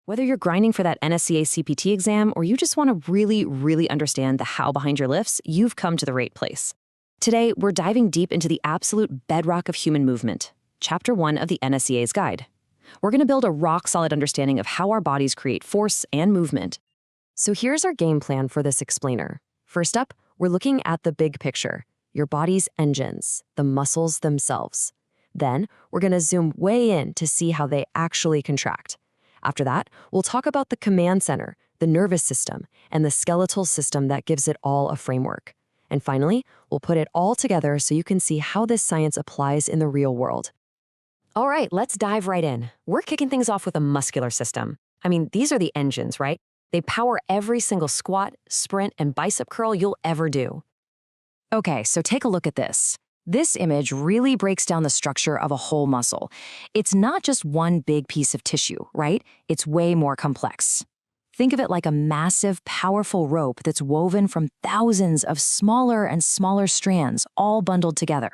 Whether you're grinding for that NSCA CPT exam or you just want to really understand the how behind your lifts, you've come to the right place. Today, we're diving deep into the absolute bedrock of human movement, Chapter 1 of the NSCA's guide. We're going to build a rock-solid understanding of how our bodies create force and movement. So here's our game plan for this explainer. First up, we're looking at the big picture, your body's engines, the muscles themselves. Then, we're going to zoom way in to see how they actually contract. After that, we'll talk about the command center, the nervous system, and the skeletal system that gives it all a framework. And finally, we'll put it all together so you can see how this science applies in the real world. All right, let's dive right in. We're kicking things off with a muscular system. I mean, these are the engines, right? They power every single squat, sprint, and bicep curl you'll ever do. Okay, so take a look at this. This image really breaks down the structure of a whole muscle. It's not just one big piece of tissue, right? It's way more complex. Think of it like a massive, powerful rope that's woven from thousands of smaller and smaller strands, all bundled together.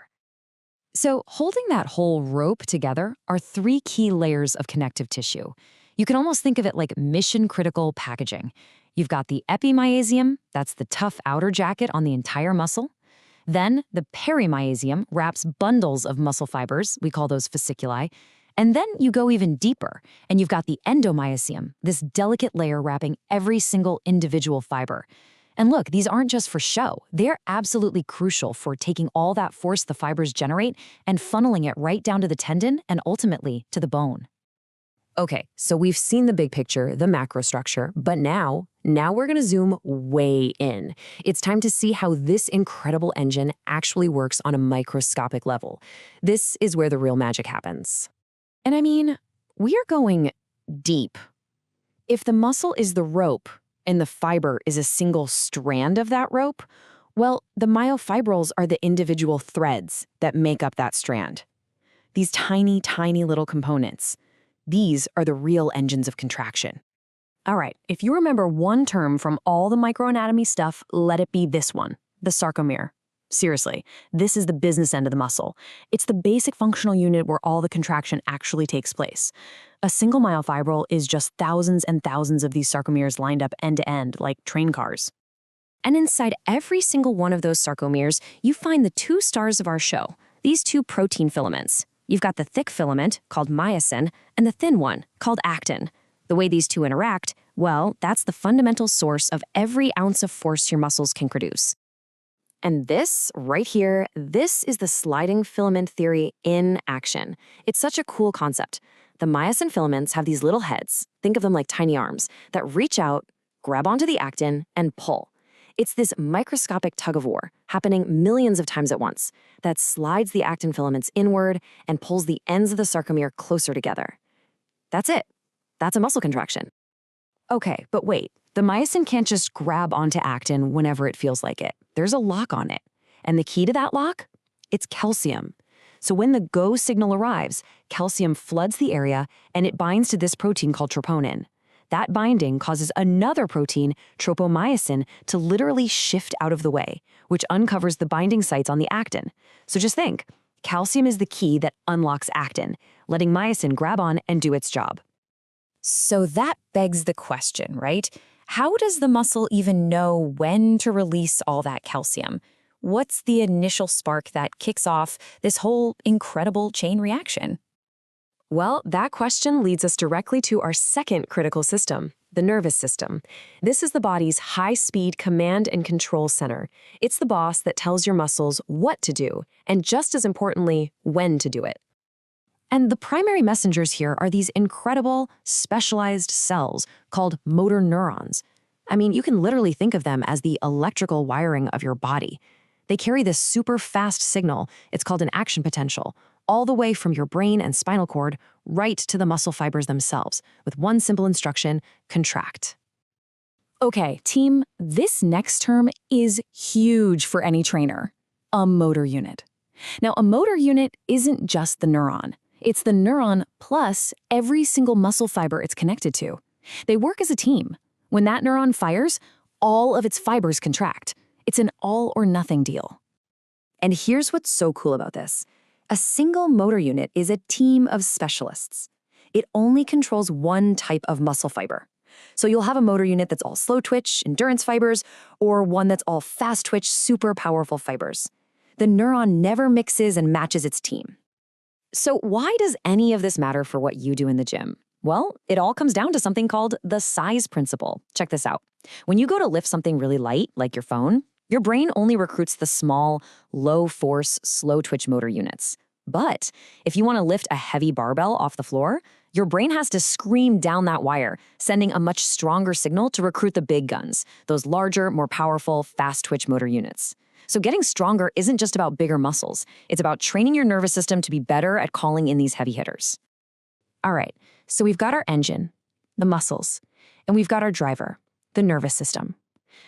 So holding that whole rope together are three key layers of connective tissue. You can almost think of it like mission-critical packaging. You've got the epimysium, that's the tough outer jacket on the entire muscle. Then the perimysium wraps bundles of muscle fibers, we call those fasciculi, and then you go even deeper, and you've got the endomysium, this delicate layer wrapping every single individual fiber. And look, these aren't just for show. They're absolutely crucial for taking all that force the fibers generate and funneling it right down to the tendon and ultimately to the bone. Okay, so we've seen the big picture, the macro structure, but now we're going to zoom way in. It's time to see how this incredible engine actually works on a microscopic level. This is where the real magic happens. And I mean, we are going deep. If the muscle is the rope and the fiber is a single strand of that rope, well, the myofibrils are the individual threads that make up that strand. These tiny little components. These are the real engines of contraction. All right, if you remember one term from all the microanatomy stuff, let it be this one, the sarcomere. Seriously, this is the business end of the muscle. It's the basic functional unit where all the contraction actually takes place. A single myofibril is just thousands and thousands of these sarcomeres lined up end to end like train cars. And inside every single one of those sarcomeres, you find the two stars of our show, these two protein filaments. You've got the thick filament, called myosin, and the thin one, called actin. The way these two interact, well, that's the fundamental source of every ounce of force your muscles can produce. And this, right here, this is the sliding filament theory in action. It's such a cool concept. The myosin filaments have these little heads, think of them like tiny arms, that reach out, grab onto the actin, and pull. It's this microscopic tug-of-war, happening millions of times at once, that slides the actin filaments inward and pulls the ends of the sarcomere closer together. That's it. That's a muscle contraction. Okay, but wait. The myosin can't just grab onto actin whenever it feels like it. There's a lock on it. And the key to that lock? It's calcium. So when the go signal arrives, calcium floods the area and it binds to this protein called troponin. That binding causes another protein, tropomyosin, to literally shift out of the way, which uncovers the binding sites on the actin. So just think, calcium is the key that unlocks actin, letting myosin grab on and do its job. So that begs the question, right? How does the muscle even know when to release all that calcium? What's the initial spark that kicks off this whole incredible chain reaction? Well, that question leads us directly to our second critical system, the nervous system. This is the body's high-speed command and control center. It's the boss that tells your muscles what to do, and just as importantly, when to do it. And the primary messengers here are these incredible, specialized cells called motor neurons. I mean, you can literally think of them as the electrical wiring of your body. They carry this super fast signal, it's called an action potential, all the way from your brain and spinal cord right to the muscle fibers themselves, with one simple instruction: contract. Okay, team, this next term is huge for any trainer: a motor unit. Now, a motor unit isn't just the neuron. It's the neuron plus every single muscle fiber it's connected to. They work as a team. When that neuron fires, all of its fibers contract. It's an all-or-nothing deal. And here's what's so cool about this. A single motor unit is a team of specialists. it only controls one type of muscle fiber. So you'll have a motor unit that's all slow twitch, endurance fibers, or one that's all fast twitch, super powerful fibers. The neuron never mixes and matches its team. So why does any of this matter for what you do in the gym? Well, it all comes down to something called the size principle. Check this out. When you go to lift something really light, like your phone, your brain only recruits the small, low-force, slow-twitch motor units. But if you want to lift a heavy barbell off the floor, your brain has to scream down that wire, sending a much stronger signal to recruit the big guns, those larger, more powerful, fast-twitch motor units. So getting stronger isn't just about bigger muscles. It's about training your nervous system to be better at calling in these heavy hitters. All right, so we've got our engine, the muscles, and we've got our driver, the nervous system.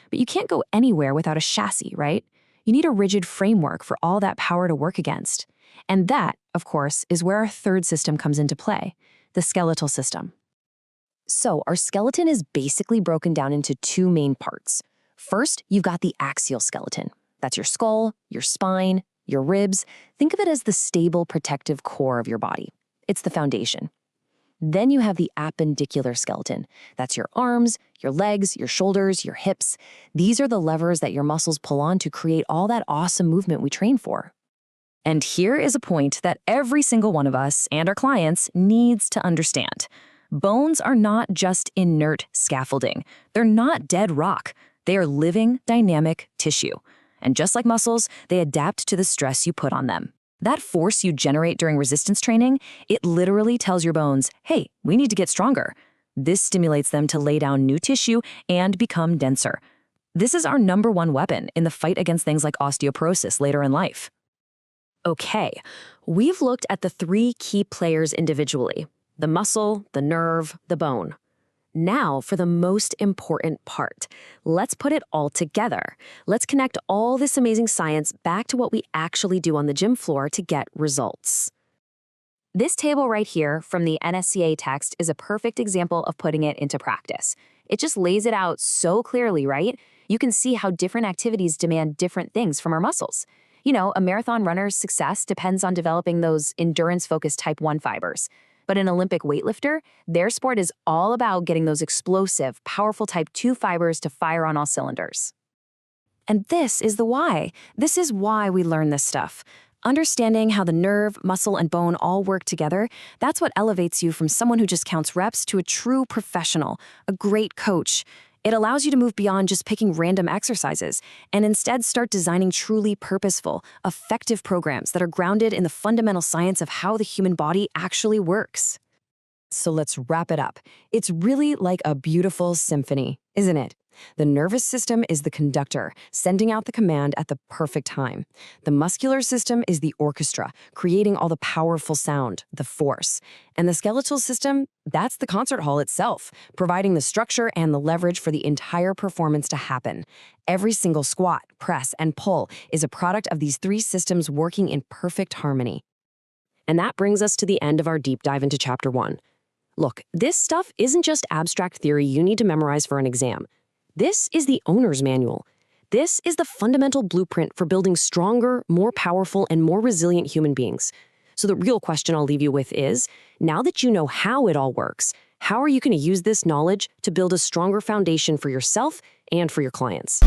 But you can't go anywhere without a chassis, right? You need a rigid framework for all that power to work against. And that, of course, is where our third system comes into play, the skeletal system. So our skeleton is basically broken down into two main parts. First, you've got the axial skeleton. That's your skull, your spine, your ribs. Think of it as the stable, protective core of your body. It's the foundation. Then you have the appendicular skeleton. That's your arms, your legs, your shoulders, your hips. These are the levers that your muscles pull on to create all that awesome movement we train for. And here is a point that every single one of us and our clients needs to understand. Bones are not just inert scaffolding. They're not dead rock. They are living, dynamic tissue. And just like muscles, they adapt to the stress you put on them. That force you generate during resistance training, it literally tells your bones, hey, we need to get stronger. This stimulates them to lay down new tissue and become denser. This is our number one weapon in the fight against things like osteoporosis later in life. Okay, we've looked at the three key players individually: the muscle, the nerve, the bone. Now for the most important part. Let's put it all together. Let's connect all this amazing science back to what we actually do on the gym floor to get results. This table right here from the NSCA text is a perfect example of putting it into practice. It just lays it out so clearly, right? You can see how different activities demand different things from our muscles. You know, a marathon runner's success depends on developing those endurance-focused type 1 fibers. But an Olympic weightlifter, their sport is all about getting those explosive, powerful type 2 fibers to fire on all cylinders. And this is the why. This is why we learn this stuff. Understanding how the nerve, muscle, and bone all work together, that's what elevates you from someone who just counts reps to a true professional, a great coach. It allows you to move beyond just picking random exercises and instead start designing truly purposeful, effective programs that are grounded in the fundamental science of how the human body actually works. So let's wrap it up. It's really like a beautiful symphony, isn't it? The nervous system is the conductor, sending out the command at the perfect time. The muscular system is the orchestra, creating all the powerful sound, the force. And the skeletal system, that's the concert hall itself, providing the structure and the leverage for the entire performance to happen. Every single squat, press, and pull is a product of these three systems working in perfect harmony. And that brings us to the end of our deep dive into Chapter 1. Look, this stuff isn't just abstract theory you need to memorize for an exam. This is the owner's manual. This is the fundamental blueprint for building stronger, more powerful, and more resilient human beings. So the real question I'll leave you with is, now that you know how it all works, how are you going to use this knowledge to build a stronger foundation for yourself and for your clients?